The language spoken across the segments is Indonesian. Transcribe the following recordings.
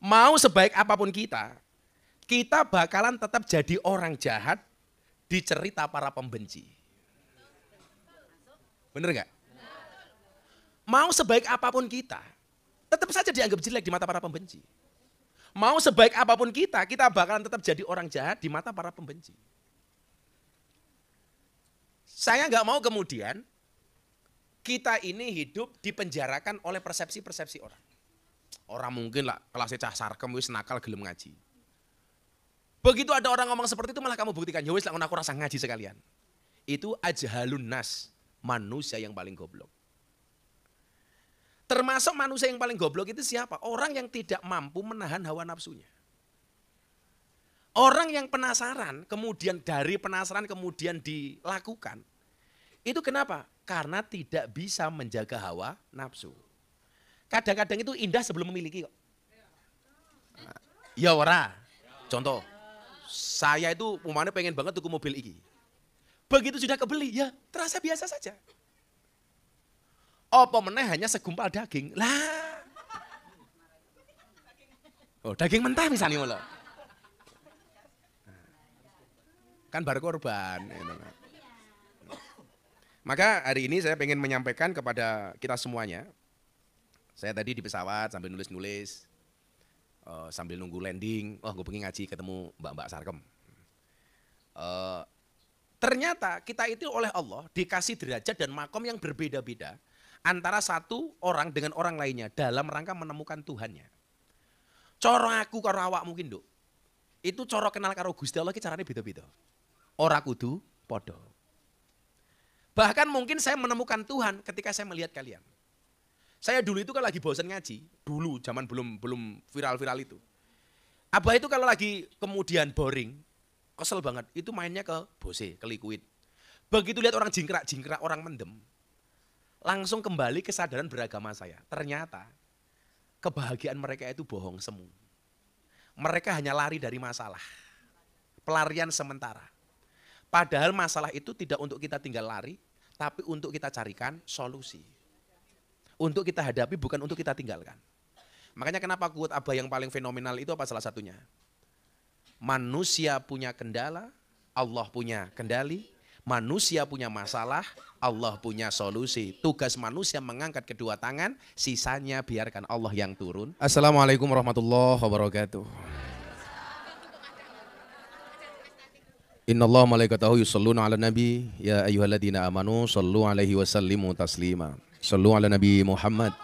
Mau sebaik apapun kita bakalan tetap jadi orang jahat di cerita para pembenci. Bener nggak? Mau sebaik apapun kita, tetap saja dianggap jelek di mata para pembenci. Mau sebaik apapun kita bakalan tetap jadi orang jahat di mata para pembenci. Saya nggak mau kemudian kita ini hidup dipenjarakan oleh persepsi-persepsi orang. Orang mungkin lah kelasnya cah sarkem wis nakal gelem ngaji. Begitu ada orang ngomong seperti itu malah kamu buktikan, ya wis lah aku rasa ngaji sekalian. Itu ajhalun nas, manusia yang paling goblok. Termasuk manusia yang paling goblok itu siapa? Orang yang tidak mampu menahan hawa nafsunya. Orang yang penasaran, kemudian dari penasaran kemudian dilakukan. Itu kenapa? Karena tidak bisa menjaga hawa nafsu. Kadang-kadang itu indah sebelum memiliki kok. Ya ora. Contoh, saya itu umumnya pengen banget tuku mobil iki. Begitu sudah kebeli, ya terasa biasa saja. Apa meneh hanya segumpal daging. Lah. Oh, daging mentah misalnya malah. Kan baru korban. Maka hari ini saya pengen menyampaikan kepada kita semuanya. Saya tadi di pesawat sambil nulis-nulis, sambil nunggu landing, gue pengen ngaji ketemu mbak-mbak sarkem. Ternyata kita itu oleh Allah dikasih derajat dan makom yang berbeda-beda antara satu orang dengan orang lainnya dalam rangka menemukan Tuhannya. Coro aku karo awak mungkin dok, itu coro kenal karo Gusti Allah caranya beda-beda. Ora kudu podo. Bahkan mungkin saya menemukan Tuhan ketika saya melihat kalian. Saya dulu itu kalau lagi bosan ngaji, dulu zaman belum viral-viral itu. Abah itu kalau lagi kemudian boring, kesel banget, itu mainnya ke Bose, ke Liquid. Begitu lihat orang jingkrak, orang mendem, langsung kembali kesadaran beragama saya. Ternyata kebahagiaan mereka itu bohong semu. Mereka hanya lari dari masalah, pelarian sementara. Padahal masalah itu tidak untuk kita tinggal lari, tapi untuk kita carikan solusi. Untuk kita hadapi bukan untuk kita tinggalkan. Makanya kenapa quote Abah yang paling fenomenal itu apa salah satunya? Manusia punya kendala, Allah punya kendali. Manusia punya masalah, Allah punya solusi. Tugas manusia mengangkat kedua tangan, sisanya biarkan Allah yang turun. Assalamualaikum warahmatullahi wabarakatuh. Innallaha malaikatahu yusholluna ala nabi ya ayyuhalladzina amanu shollu alaihi wasallimu taslima. Shallu ala Nabi Muhammad.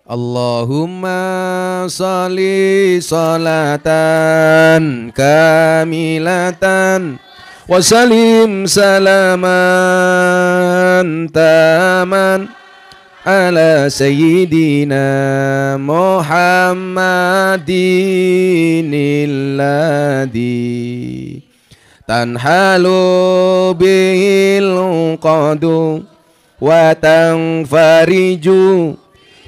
Allahumma sholli salatan kamilatan wa salim salaman taman ala sayyidina Muhammadin alladhi tanhalu bihil qadu wa tanfariju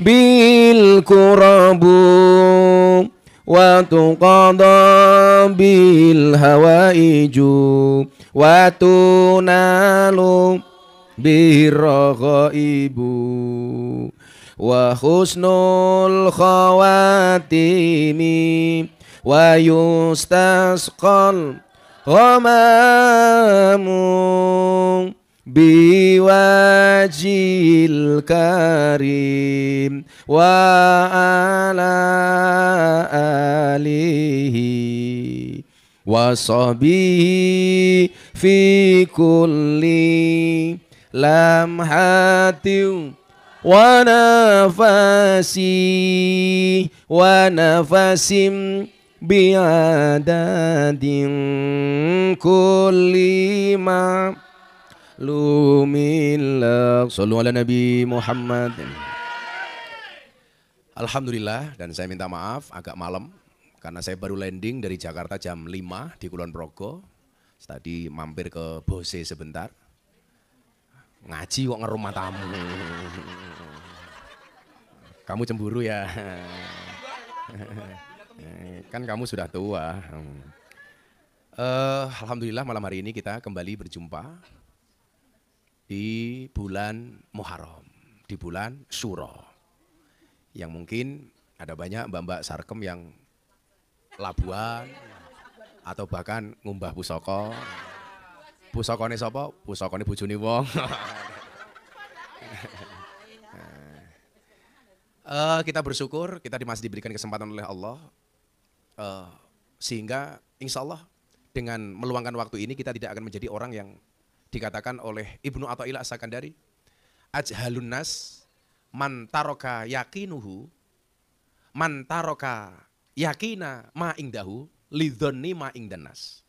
bil kurabu wa tuqada bil hawaiju wa tunalu bir ghaibu wa husnul khawatimi wa yustasqal ghamamu biwajil karim wa ala alihi wa sahbihi fi kulli lamhatin wa nafasi wa nafasim biadadin kulli ma lumillah. Shallu ala Nabi Muhammad. Alhamdulillah, dan saya minta maaf agak malam karena saya baru landing dari Jakarta jam 5 di Kulon Progo. Tadi mampir ke Bose sebentar. Ngaji kok ngerumah tamu. Kamu cemburu ya? Kan kamu sudah tua. Alhamdulillah malam hari ini kita kembali berjumpa di bulan Muharram, di bulan Syuro, yang mungkin Ada banyak mbak-mbak sarkem yang labuan atau bahkan ngumbah pusaka. Pusakane sapa? Pusakane bojone wong. Kita bersyukur kita masih diberikan kesempatan oleh Allah, sehingga insya Allah dengan meluangkan waktu ini kita tidak akan menjadi orang yang dikatakan oleh Ibnu Athaillah As-Sakandari, ajhalun nas man taraka yakinuhu man taraka yakina ma ingdahu lidhonni ma ingdanas.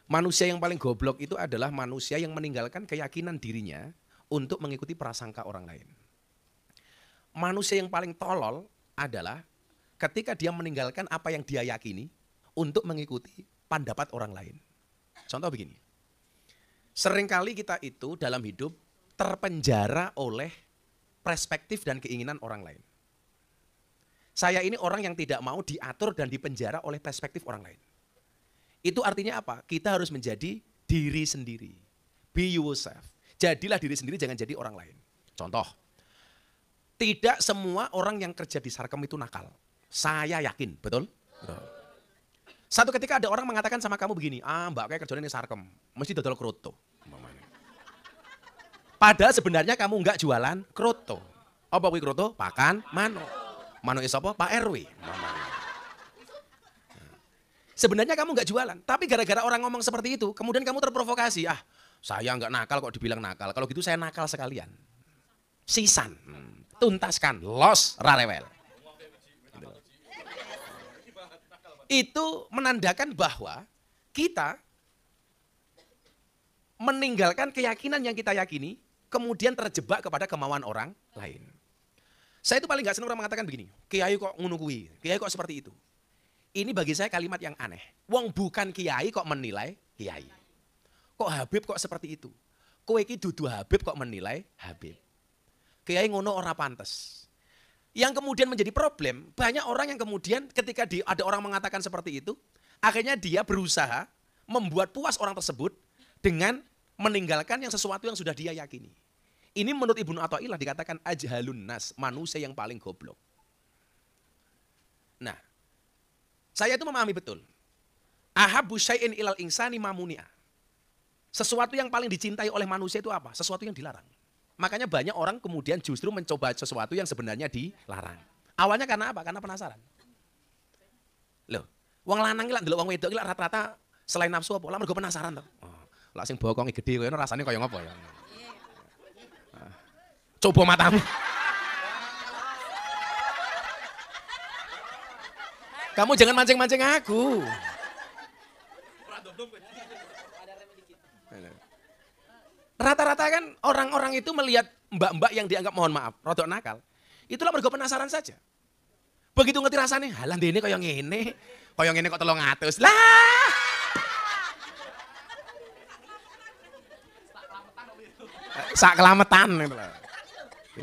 Manusia yang paling goblok itu adalah manusia yang meninggalkan keyakinan dirinya untuk mengikuti prasangka orang lain. Manusia yang paling tolol adalah ketika dia meninggalkan apa yang dia yakini untuk mengikuti pendapat orang lain. Contoh begini, seringkali kita itu dalam hidup terpenjara oleh perspektif dan keinginan orang lain. Saya ini orang yang tidak mau diatur dan dipenjara oleh perspektif orang lain. Itu artinya apa? Kita harus menjadi diri sendiri. Be yourself. Jadilah diri sendiri, jangan jadi orang lain. Contoh, tidak semua orang yang kerja di Sarkem itu nakal. Saya yakin, betul? Betul. Satu ketika ada orang mengatakan sama kamu begini, mbak kayak kerjanya di Sarkem, mesti dodol kroto. Padahal sebenarnya kamu enggak jualan kroto. Apa kuwi kroto? Pakan manuk. Manuk sapa? Pak RW. Sebenarnya kamu nggak jualan, tapi gara-gara orang ngomong seperti itu, kemudian kamu terprovokasi. Saya nggak nakal kok dibilang nakal. Kalau gitu saya nakal sekalian. Sisan, tuntaskan, los, rarewel. Itu menandakan bahwa kita meninggalkan keyakinan yang kita yakini, kemudian terjebak kepada kemauan orang lain. Saya itu paling nggak senang orang mengatakan begini, kiai kok ngono kuwi, kiai kok seperti itu. Ini bagi saya kalimat yang aneh. Wong bukan kiai kok menilai kiai. Kok Habib kok seperti itu? Kowe iki dudu Habib kok menilai Habib. Kiai ngono ora pantes. Yang kemudian menjadi problem, banyak orang yang kemudian ketika ada orang mengatakan seperti itu, akhirnya dia berusaha membuat puas orang tersebut dengan meninggalkan yang sesuatu yang sudah dia yakini. Ini menurut Ibnu Athaillah dikatakan ajhalun nas, manusia yang paling goblok. Nah, saya itu memahami betul. Ahabbu syai'in ilal insani mamuni'a. Sesuatu yang paling dicintai oleh manusia itu apa? Sesuatu yang dilarang. Makanya banyak orang kemudian justru mencoba sesuatu yang sebenarnya dilarang. Awalnya karena apa? Karena penasaran. Loh, wong lanang iki lak ndelok wong wedok iki rata-rata selain nafsu apa? Lah mergo penasaran to. Lah sing bokonge gedhe kowe rasane kaya ngopo ya? Coba matamu. Kamu jangan mancing-mancing aku. Rata-rata kan orang-orang itu melihat mbak-mbak yang dianggap mohon maaf, rodok nakal. Itulah mergo penasaran saja. Begitu ngerti rasanya, halah ndene kaya ngene kok 300. Lah. Sak kelametan itu lah.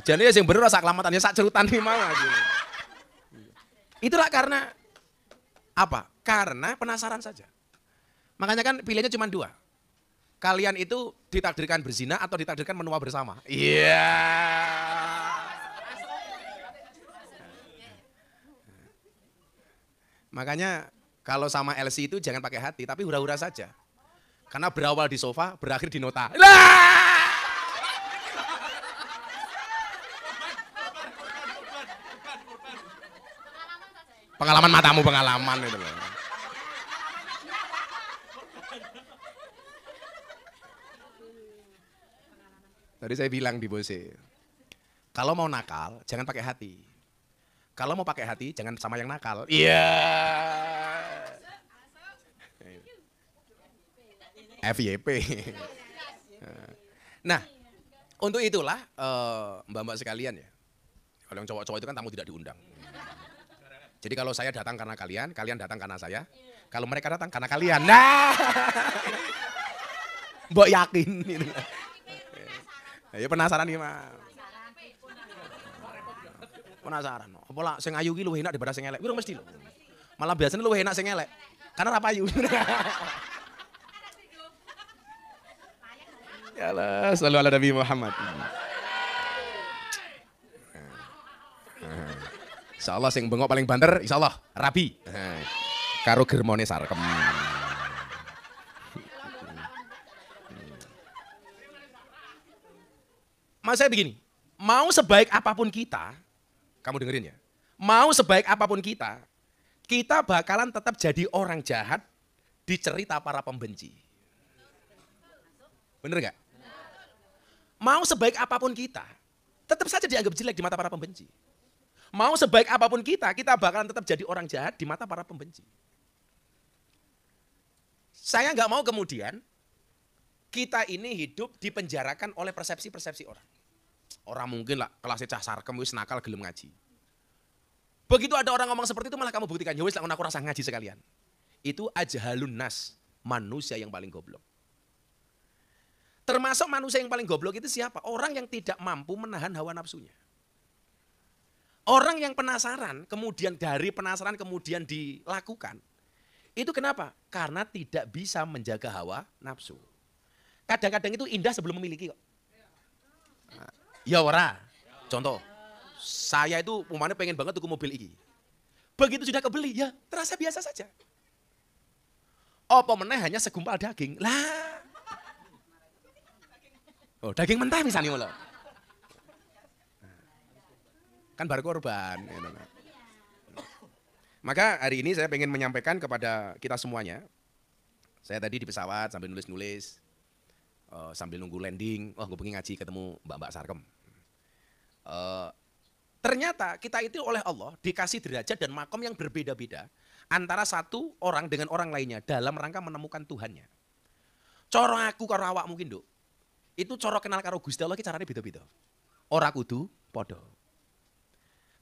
Jadi ya sing bener sak kelametan ya sak cerutan iki mau aja. Itulah karena apa? Karena penasaran saja. Makanya kan pilihannya cuma 2. Kalian itu ditakdirkan berzina atau ditakdirkan menua bersama. Iya. Makanya kalau sama LC itu jangan pakai hati, tapi hura-hura saja. Karena berawal di sofa, berakhir di nota. Lah! Pengalaman matamu, pengalaman itu loh. Tadi saya bilang di Bose, kalau mau nakal jangan pakai hati. Kalau mau pakai hati jangan sama yang nakal. Iya. FYP. Nah, untuk itulah mbak-mbak sekalian ya. Kalau yang cowok-cowok itu kan tamu tidak diundang. Jadi kalau saya datang karena kalian, kalian datang karena saya. Kalau mereka datang karena kalian. Nah. Mbok yakin gitu. Ya penasaran gimana? Penasaran. Apa lah sing ayu ki luwih enak daripada sing elek. Kuwi mesti lho. Malah biasanya luwih enak sing elek. Karena ra payu. Ya Allah, shallu ala Nabi Muhammad. Insyaallah sing bengok paling banter insyaallah rabi. Karo germone sarkem. Mas saya begini, mau sebaik apapun kita, kamu dengerin ya, mau sebaik apapun kita bakalan tetap jadi orang jahat di cerita para pembenci. Bener gak? Mau sebaik apapun kita, tetap saja dianggap jelek di mata para pembenci. Mau sebaik apapun kita bakalan tetap jadi orang jahat di mata para pembenci. Saya nggak mau kemudian kita ini hidup dipenjarakan oleh persepsi-persepsi orang. Orang mungkin lah kelasnya cah sarkem wis nakal gelem ngaji. Begitu ada orang ngomong seperti itu malah kamu buktikan, ya wis lah aku rasa ngaji sekalian. Itu ajhalun nas, manusia yang paling goblok. Termasuk manusia yang paling goblok itu siapa? Orang yang tidak mampu menahan hawa nafsunya. Orang yang penasaran, kemudian dari penasaran kemudian dilakukan. Itu kenapa? Karena tidak bisa menjaga hawa nafsu. Kadang-kadang itu indah sebelum memiliki kok. Ya ora. Contoh, saya itu umpamanya pengen banget tuku mobil ini. Begitu sudah kebeli, ya terasa biasa saja. Apa meneh hanya segumpal daging. Lah. Oh, daging mentah misalnya loh. Kan baru korban. Maka hari ini saya ingin menyampaikan kepada kita semuanya. Saya tadi di pesawat sambil nulis-nulis, sambil nunggu landing. Oh, gue pengen ngaji ketemu Mbak Sarkem. Ternyata kita itu oleh Allah dikasih derajat dan makom yang berbeda-beda antara satu orang dengan orang lainnya dalam rangka menemukan Tuhannya. Coro aku karo awak mungkin Duk. Itu coro kenal karo Gusti Allah caranya beda-beda. Ora kudu podo.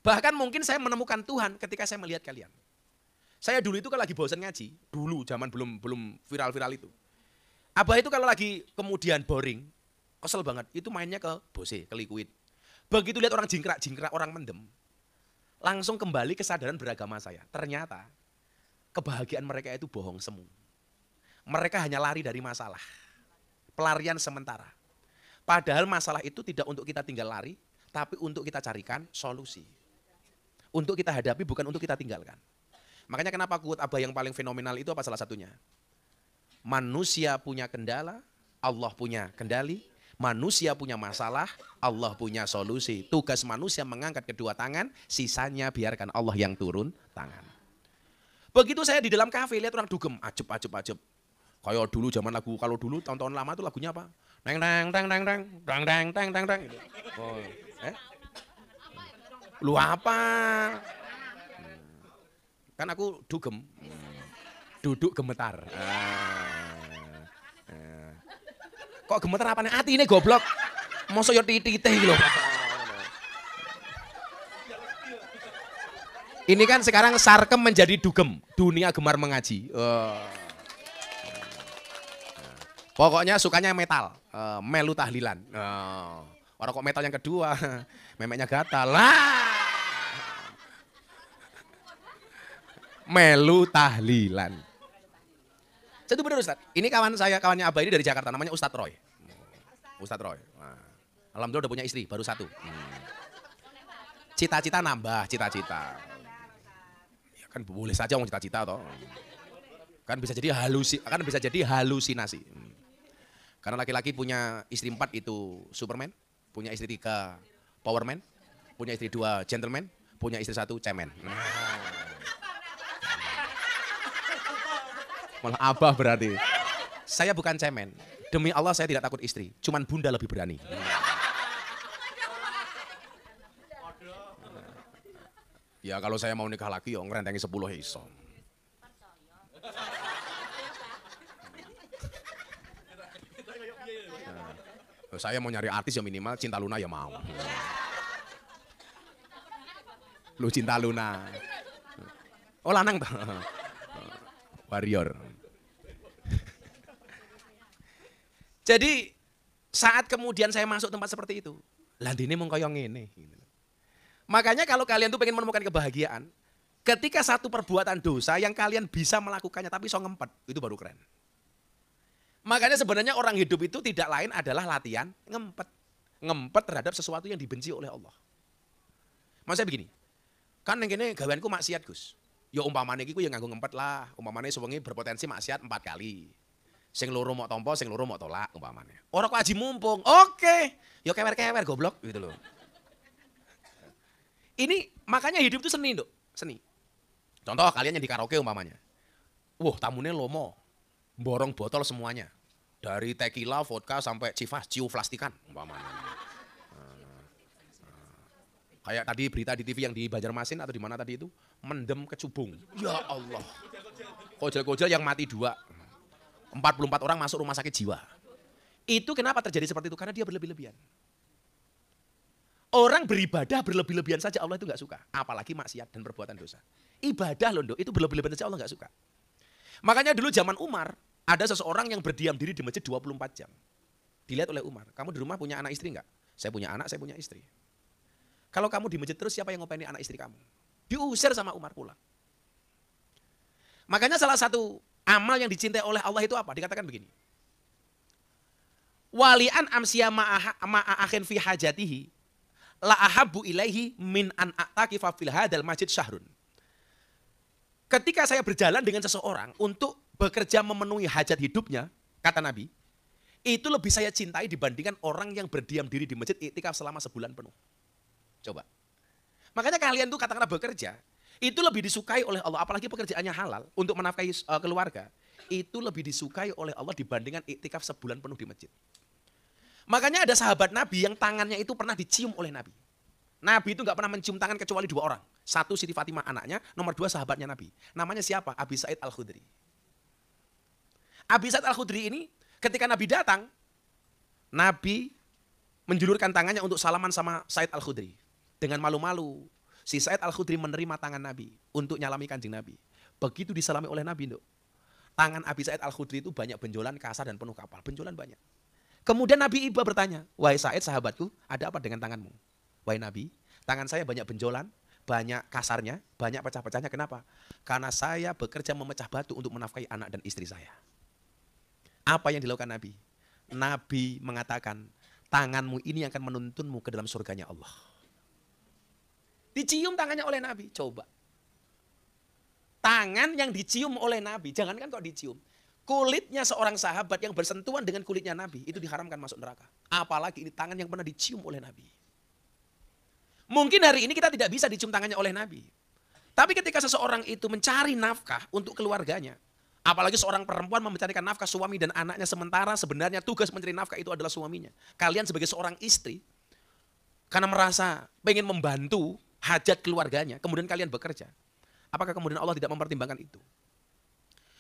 Bahkan mungkin saya menemukan Tuhan ketika saya melihat kalian. Saya dulu itu kalau lagi bosan ngaji, dulu zaman belum viral-viral itu. Abah itu kalau lagi kemudian boring, kesel banget, itu mainnya ke Bose, ke Liquid. Begitu lihat orang jingkrak, orang mendem, langsung kembali kesadaran beragama saya. Ternyata kebahagiaan mereka itu bohong semu. Mereka hanya lari dari masalah. Pelarian sementara. Padahal masalah itu tidak untuk kita tinggal lari, tapi untuk kita carikan solusi. Untuk kita hadapi, bukan untuk kita tinggalkan. Makanya kenapa quote Abah yang paling fenomenal itu apa salah satunya? Manusia punya kendala, Allah punya kendali. Manusia punya masalah, Allah punya solusi. Tugas manusia mengangkat kedua tangan, sisanya biarkan Allah yang turun tangan. Begitu saya di dalam kafe lihat orang dugem, ajeb. Kayak dulu zaman lagu, kalau dulu tahun-tahun lama itu lagunya apa? Teng teng teng teng teng teng teng teng teng teng. Oh, lu apa? Kan aku dugem, duduk gemetar. Kok gemetar apa nih? Hati ini goblok. Mosok yo titih gitu loh. Ini kan sekarang sarkem menjadi dugem, dunia gemar mengaji. Pokoknya sukanya metal, melu tahlilan. Orang kok metal yang kedua, memeknya gatal. Lah. Melu tahlilan. Itu benar Ustadz. Ini kawan saya, kawannya Abah ini dari Jakarta, namanya Ustadz Roy. Ustadz Roy. Nah, alhamdulillah udah punya istri, baru satu. Cita-cita nambah, cita-cita. Ya kan boleh saja mau cita-cita toh. Kan bisa jadi halusinasi. Karena laki-laki punya istri 4 itu Superman, punya istri 3 Powerman, punya istri 2 Gentleman, punya istri 1 Cemen. Malah Abah berarti. Saya bukan cemen. Demi Allah saya tidak takut istri. Cuman bunda lebih berani. Ya kalau saya mau nikah lagi ya ngerentengi 10 iso. Saya mau nyari artis ya minimal Cinta Luna ya mau. Lu Cinta Luna. Oh lanang tuh. Warrior. Jadi saat kemudian saya masuk tempat seperti itu, landine mung kaya ngene. Makanya kalau kalian tuh pengen menemukan kebahagiaan, ketika satu perbuatan dosa yang kalian bisa melakukannya tapi so ngempet, itu baru keren. Makanya sebenarnya orang hidup itu tidak lain adalah latihan ngempet. Ngempet terhadap sesuatu yang dibenci oleh Allah. Maksudnya begini, Kan ning kene gaweanku maksiat, Gus. Ya umpamane iki ku ya nganggo ngempet lah. Umpamane sewengi berpotensi maksiat 4 kali. Sing loro mok tampa, sing loro mok tolak umpamane. Ora kok aji mumpung. Oke. Ya kewer-kewer goblok gitu loh. Ini makanya hidup itu seni, Nduk. Seni. Contoh kalian yang di karaoke umpamanya. Wah, tamune lomo. Borong botol semuanya. Dari tequila, vodka sampai civas, ciuflastikan umpamanya. Kayak tadi berita di TV yang di Banjarmasin atau di mana tadi itu, mendem kecubung. Ya Allah. Kojel-kojel yang mati 2. 44 orang masuk rumah sakit jiwa. Itu kenapa terjadi seperti itu? Karena dia berlebih-lebihan. Orang beribadah berlebih-lebihan saja Allah itu nggak suka. Apalagi maksiat dan perbuatan dosa. Ibadah loh, Nduk, itu berlebih-lebihan saja Allah nggak suka. Makanya dulu zaman Umar, ada seseorang yang berdiam diri di masjid 24 jam. Dilihat oleh Umar, kamu di rumah punya anak istri nggak? Saya punya anak, saya punya istri. Kalau kamu di masjid terus, siapa yang ngopeni anak istri kamu? Diusir sama Umar pulang. Makanya salah satu amal yang dicintai oleh Allah itu apa? Dikatakan begini. Walian amsiya ma'akhin fi hajatihi la ahabbu ilaihi min an a'takifa fil hadal masjid syahrun. Ketika saya berjalan dengan seseorang untuk bekerja memenuhi hajat hidupnya, kata Nabi, itu lebih saya cintai dibandingkan orang yang berdiam diri di masjid iktikaf selama sebulan penuh. Coba. Makanya kalian tuh katakanlah bekerja, itu lebih disukai oleh Allah, apalagi pekerjaannya halal untuk menafkahi keluarga. Itu lebih disukai oleh Allah dibandingkan iktikaf sebulan penuh di masjid. Makanya ada sahabat Nabi yang tangannya itu pernah dicium oleh Nabi. Nabi itu nggak pernah mencium tangan kecuali 2 orang. 1 Siti Fatimah anaknya, nomor 2 sahabatnya Nabi. Namanya siapa? Abi Sa'id Al-Khudri. Abi Sa'id Al-Khudri ini ketika Nabi datang, Nabi menjulurkan tangannya untuk salaman sama Sa'id Al-Khudri. Dengan malu-malu, si Sa'id Al-Khudri menerima tangan Nabi untuk nyalami kanjeng Nabi. Begitu disalami oleh Nabi, Nduk, tangan Abi Sa'id Al-Khudri itu banyak benjolan kasar dan penuh kapal. Benjolan banyak. Kemudian Nabi Iba bertanya, wahai Sa'id sahabatku, ada apa dengan tanganmu? Wahai Nabi, tangan saya banyak benjolan, banyak kasarnya, banyak pecah-pecahnya. Kenapa? Karena saya bekerja memecah batu untuk menafkahi anak dan istri saya. Apa yang dilakukan Nabi? Nabi mengatakan, tanganmu ini akan menuntunmu ke dalam surganya Allah. Dicium tangannya oleh Nabi, coba. Tangan yang dicium oleh Nabi, jangankan kok dicium. Kulitnya seorang sahabat yang bersentuhan dengan kulitnya Nabi, itu diharamkan masuk neraka. Apalagi ini tangan yang pernah dicium oleh Nabi. Mungkin hari ini kita tidak bisa dicium tangannya oleh Nabi. Tapi ketika seseorang itu mencari nafkah untuk keluarganya, apalagi seorang perempuan mencarikan nafkah suami dan anaknya, sementara sebenarnya tugas mencari nafkah itu adalah suaminya. Kalian sebagai seorang istri, karena merasa pengen membantu hajat keluarganya, kemudian kalian bekerja. Apakah kemudian Allah tidak mempertimbangkan itu?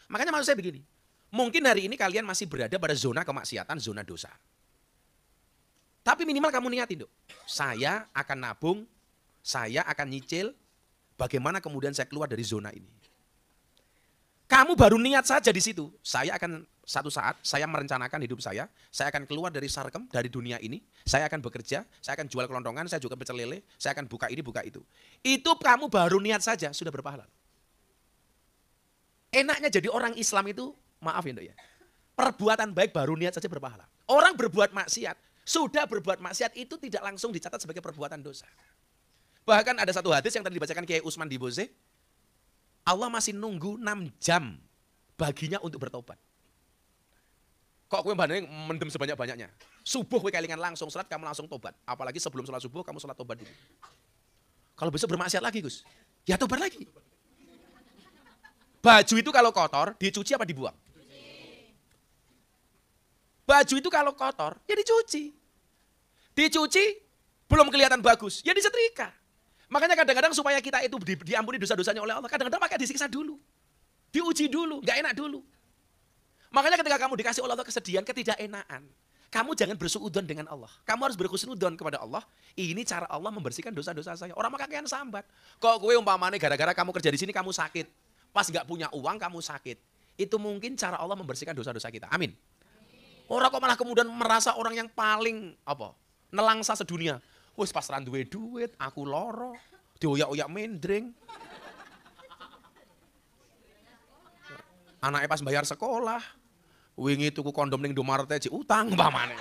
Makanya maksud saya begini, mungkin hari ini kalian masih berada pada zona kemaksiatan, zona dosa. Tapi minimal kamu niatin, Dok. Saya akan nabung, saya akan nyicil, bagaimana kemudian saya keluar dari zona ini. Kamu baru niat saja di situ, saya akan satu saat, saya merencanakan hidup saya akan keluar dari sarkem, dari dunia ini, saya akan bekerja, saya akan jual kelontongan, saya juga pecel lele, saya akan buka ini, buka itu. Itu kamu baru niat saja, sudah berpahala. Enaknya jadi orang Islam itu, maaf ya Dok ya, perbuatan baik baru niat saja berpahala. Orang berbuat maksiat, sudah berbuat maksiat itu tidak langsung dicatat sebagai perbuatan dosa. Bahkan ada satu hadis yang tadi dibacakan Kiai Usman Diboze, Allah masih nunggu 6 jam baginya untuk bertobat. Kok kowe banding mendem sebanyak-banyaknya? Subuh kowe kelingan langsung salat, kamu langsung tobat. Apalagi sebelum salat subuh kamu salat tobat dulu. Kalau besok bermaksiat lagi, Gus, ya tobat lagi. Baju itu kalau kotor, dicuci apa dibuang? Baju itu kalau kotor, ya dicuci. Dicuci, belum kelihatan bagus, ya disetrika. Makanya kadang-kadang supaya kita itu diampuni dosa-dosanya oleh Allah, kadang-kadang pakai disiksa dulu. Diuji dulu, nggak enak dulu. Makanya ketika kamu dikasih oleh Allah kesedihan, ketidakenaan, kamu jangan bersuudzon dengan Allah. Kamu harus berhusnudzon kepada Allah. Ini cara Allah membersihkan dosa-dosa saya. Orang maka kakean sambat. Kok gue umpamane gara-gara kamu kerja di sini kamu sakit. Pas nggak punya uang kamu sakit. Itu mungkin cara Allah membersihkan dosa-dosa kita. Amin. Orang kok malah kemudian merasa orang yang paling nelangsa sedunia. Wes pas randuwe duit, aku loro, dioyak-oyak mendring. Anaknya pas bayar sekolah, wingi tuku kondom ning Indomaret aja utang umpamane.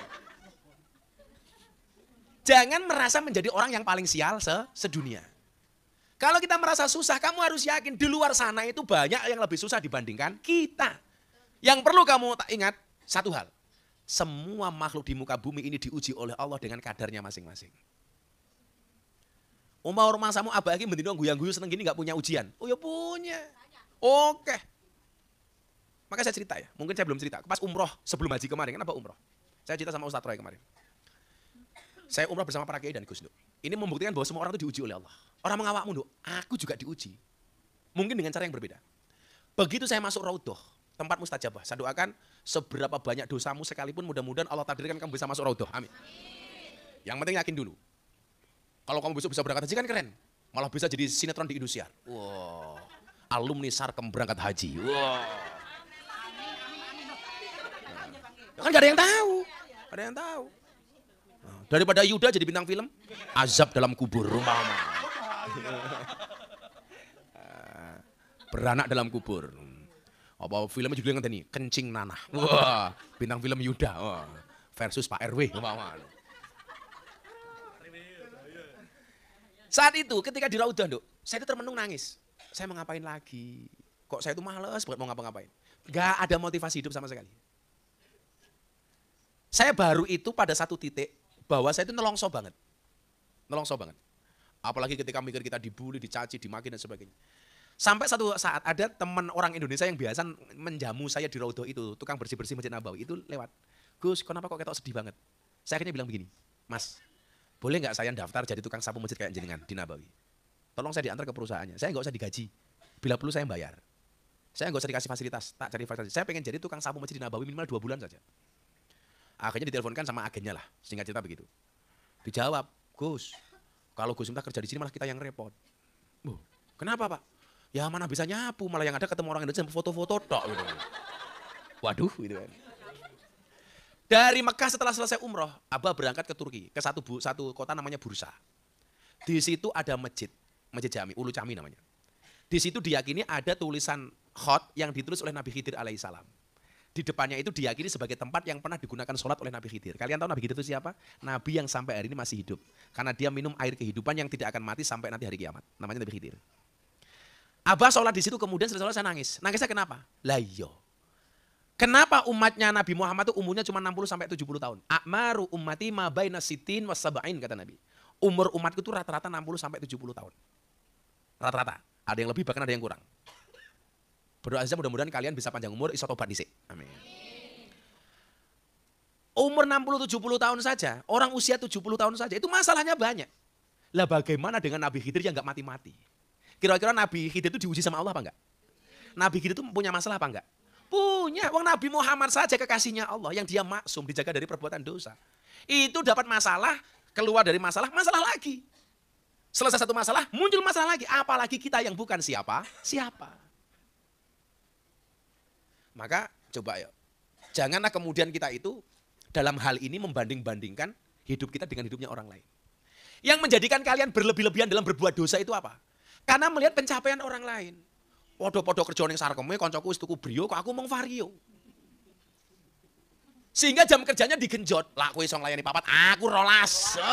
Jangan merasa menjadi orang yang paling sial sedunia. Kalau kita merasa susah, kamu harus yakin di luar sana itu banyak yang lebih susah dibandingkan kita. Yang perlu kamu tak ingat satu hal. Semua makhluk di muka bumi ini diuji oleh Allah dengan kadarnya masing-masing. Umar masamu abagi mendino guyang-guyu seneng gini gak punya ujian. Oh ya punya. Oke. Maka saya cerita ya, mungkin saya belum cerita. Pas umroh sebelum haji kemarin, kenapa umroh? Saya cerita sama Ustadz Roy kemarin. Saya umroh bersama para kiai dan Gus Nur. Ini membuktikan bahwa semua orang itu diuji oleh Allah. Orang mengawakmu, Nduk, aku juga diuji. Mungkin dengan cara yang berbeda. Begitu saya masuk Raudhah, tempat mustajabah, saya doakan seberapa banyak dosamu sekalipun mudah-mudahan Allah takdirkan kamu bisa masuk Raudhah. Amin. Yang penting yakin dulu. Kalau kamu besok bisa berangkat haji kan keren. Malah bisa jadi sinetron di Indosiar. Wow. Alumni Sarkem berangkat haji. Wow. Kan gak ada yang tahu. Gak ada yang tahu. Daripada Yuda jadi bintang film, azab dalam kubur. Beranak dalam kubur. Apa filmnya juga ngenteni, Kencing Nanah. Wah, bintang film Yuda. Wah. Versus Pak RW. Saat itu ketika di Raudhah, Nduk, saya itu termenung nangis. Saya mau ngapain lagi? Kok saya itu males banget mau ngapa-ngapain. Gak ada motivasi hidup sama sekali. Saya baru itu pada satu titik bahwa saya itu nelongso banget. Nelongso banget. Apalagi ketika mikir kita dibully, dicaci, dimaki dan sebagainya. Sampai satu saat ada teman orang Indonesia yang biasa menjamu saya di Raudhah itu, tukang bersih-bersih Masjid Nabawi itu lewat. Gus, kenapa kok ketok sedih banget? Saya akhirnya bilang begini, Mas, boleh nggak saya daftar jadi tukang sapu masjid kayak jenengan di Nabawi? Tolong saya diantar ke perusahaannya, saya nggak usah digaji. Bila perlu saya bayar. Saya nggak usah dikasih fasilitas, tak cari fasilitas. Saya pengen jadi tukang sapu masjid di Nabawi minimal 2 bulan saja. Akhirnya diteleponkan sama agennya lah, singkat cerita begitu. Dijawab, Gus, kalau Gus minta kerja di sini malah kita yang repot. Kenapa Pak? Ya mana bisa nyapu, malah yang ada ketemu orang Indonesia foto-foto tok gitu. Waduh gitu kan. Dari Mekah setelah selesai umroh, Abah berangkat ke Turki, ke satu kota namanya Bursa. Di situ ada masjid Jami, Ulu Cami namanya. Di situ diyakini ada tulisan khot yang ditulis oleh Nabi Khidir alaihissalam. Di depannya itu diyakini sebagai tempat yang pernah digunakan sholat oleh Nabi Khidir. Kalian tahu Nabi Khidir itu siapa? Nabi yang sampai hari ini masih hidup. Karena dia minum air kehidupan yang tidak akan mati sampai nanti hari kiamat. Namanya Nabi Khidir. Abah sholat di situ kemudian setelah saya nangis. Nangisnya kenapa? Lah iya. Kenapa umatnya Nabi Muhammad itu umurnya cuma 60 sampai 70 tahun? A'maru ummati ma baina sitin was sab'ain kata Nabi. Umur umatku itu rata-rata 60 sampai 70 tahun. Rata-rata. Ada yang lebih bahkan ada yang kurang. Berdoa saja mudah-mudahan kalian bisa panjang umur, iso tobat dhisik. Amin. Umur 60-70 tahun saja, orang usia 70 tahun saja, itu masalahnya banyak. Lah bagaimana dengan Nabi Khidir yang gak mati-mati? Kira-kira Nabi Khidir itu diuji sama Allah apa enggak? Nabi Khidir itu punya masalah apa enggak? Punya. Wong Nabi Muhammad saja kekasihnya Allah yang dia maksum, dijaga dari perbuatan dosa. Itu dapat masalah, keluar dari masalah, masalah lagi. Selesai satu masalah, muncul masalah lagi. Apalagi kita yang bukan siapa? Maka coba ya, janganlah kemudian kita itu dalam hal ini membanding-bandingkan hidup kita dengan hidupnya orang lain. Yang menjadikan kalian berlebih-lebihan dalam berbuat dosa itu apa? Karena melihat pencapaian orang lain. Podo-podo kerja ning sarkeme koncoku wis tuku brio kok aku mung vario. Sehingga jam kerjanya digenjot. Lah kowe iso nglayani papat, aku 12.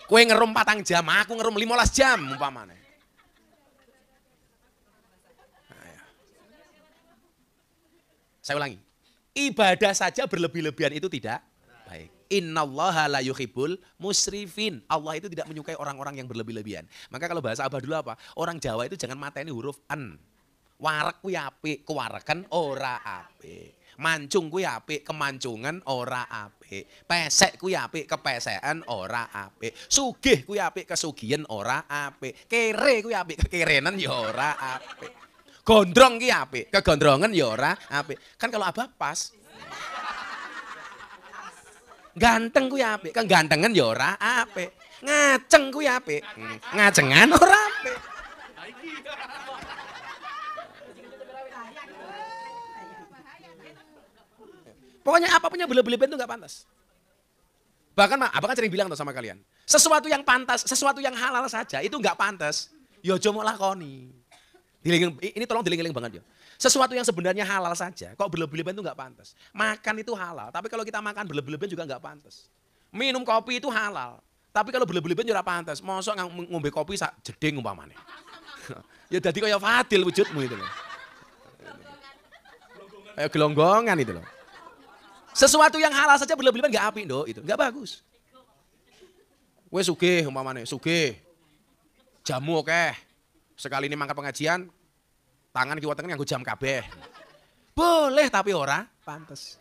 Kowe ngerum 4 jam, aku ngerum 15 jam umpamane. Saya ulangi, ibadah saja berlebih-lebihan itu tidak baik. Innallaha la yuhibbul musrifin. Allah itu tidak menyukai orang-orang yang berlebih-lebihan. Maka kalau bahasa Abah dulu apa? Orang Jawa itu jangan mateni huruf an. Warek kuwi apik, kewareken ora apik. Mancung kuwi apik, kemancungan ora apik. Pesek kuwi apik, kepesekan ora apik. Sugih kuwi apik, kesugihan ora apik. Kere kuwi apik, kekerenan ya ora apik. Gondrong ki apik, kegondrongan ya ora apik. Kan kalau Abah pas. Ganteng kuwi apik, kegantengan ya ora apik. Ngaceng kuwi apik, ngacengan ora apik. Pokoknya apapun yang berlebihan itu enggak pantas. Bahkan Abah kan sering bilang tuh sama kalian, sesuatu yang pantas, sesuatu yang halal saja itu enggak pantas. Ya aja mok lakoni. Ini tolong diling-iling banget ya. Sesuatu yang sebenarnya halal saja, kok berlebihan itu nggak pantas. Makan itu halal, tapi kalau kita makan berlebihan juga nggak pantas. Minum kopi itu halal, Tapi kalau berlebihan ya ora pantes. Mosok ngombe kopi sak jeding umpamane. Ya dadi kaya Fadil wujudmu itu loh. Kayak gelonggongan itu loh. Sesuatu yang halal saja berlebihan enggak apik, Nduk, itu. Enggak bagus. Wes sugih umpamane, sugih. Jamu oke. Sekali ini mangkat pengajian, tangan kiwa tengen nganggo jam kabeh. Boleh tapi ora pantes.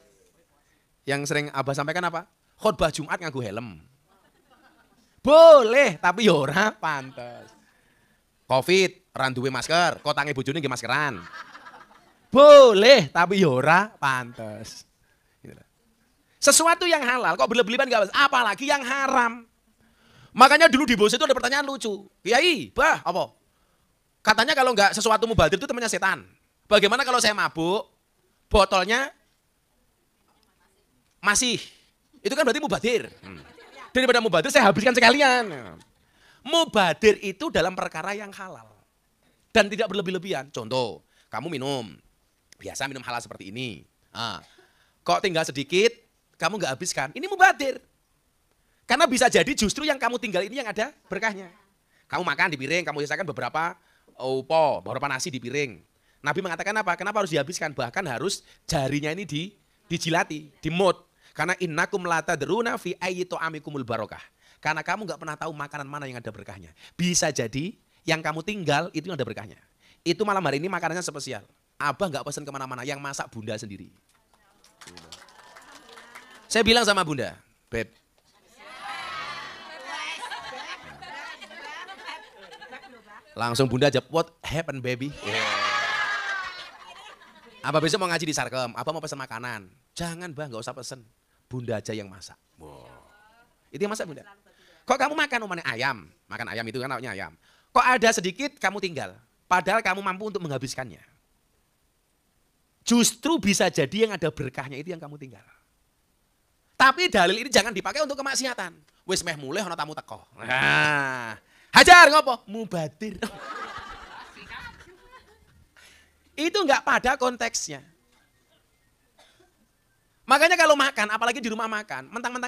Yang sering Abah sampaikan apa? Khotbah Jumat nganggo helm. Boleh tapi ya ora pantes. Covid, ora duwe masker, kok tangi bojone nggih maskeran. Boleh tapi ya ora pantes. Sesuatu yang halal kok berlebihan enggak pantes, apalagi yang haram. Makanya dulu di Bos itu ada pertanyaan lucu. Kiai, bah, apa? Katanya kalau enggak sesuatu mubadir itu temannya setan. Bagaimana kalau saya mabuk, botolnya masih. Itu kan berarti mubadir. Daripada mubadir saya habiskan sekalian. Mubadir itu dalam perkara yang halal. Dan tidak berlebih-lebihan. Contoh, kamu minum. Biasa minum halal seperti ini. Kok tinggal sedikit, kamu enggak habiskan. Ini mubadir. Karena bisa jadi justru yang kamu tinggal ini yang ada berkahnya. Kamu makan di piring, kamu sisakan beberapa beberapa nasi di piring. Nabi mengatakan apa? Kenapa harus dihabiskan? Bahkan harus jarinya ini dijilati, dimut. Karena innakum la tadruna fi ayyi ta'amikumul barokah. Karena kamu nggak pernah tahu makanan mana yang ada berkahnya. Bisa jadi yang kamu tinggal itu yang ada berkahnya. Itu malam hari ini makanannya spesial. Abah nggak pesan kemana-mana, yang masak bunda sendiri. Saya bilang sama bunda, Beb, langsung bunda jawab, what happened baby? Apa besok mau ngaji di Sarkem? Apa mau pesan makanan? Jangan bah, nggak usah pesen. Bunda aja yang masak. Wow. Itu yang masak bunda. Kok kamu makan umane ayam? Makan ayam itu kan namanya ayam. Kok ada sedikit kamu tinggal? Padahal kamu mampu untuk menghabiskannya. Justru bisa jadi yang ada berkahnya itu yang kamu tinggal. Tapi dalil ini jangan dipakai untuk kemaksiatan. Wis meh mulai ana tamu teko. Nah, hajar ngopo? Mubadir. Itu enggak pada konteksnya. Makanya kalau makan, apalagi di rumah makan, mentang-mentang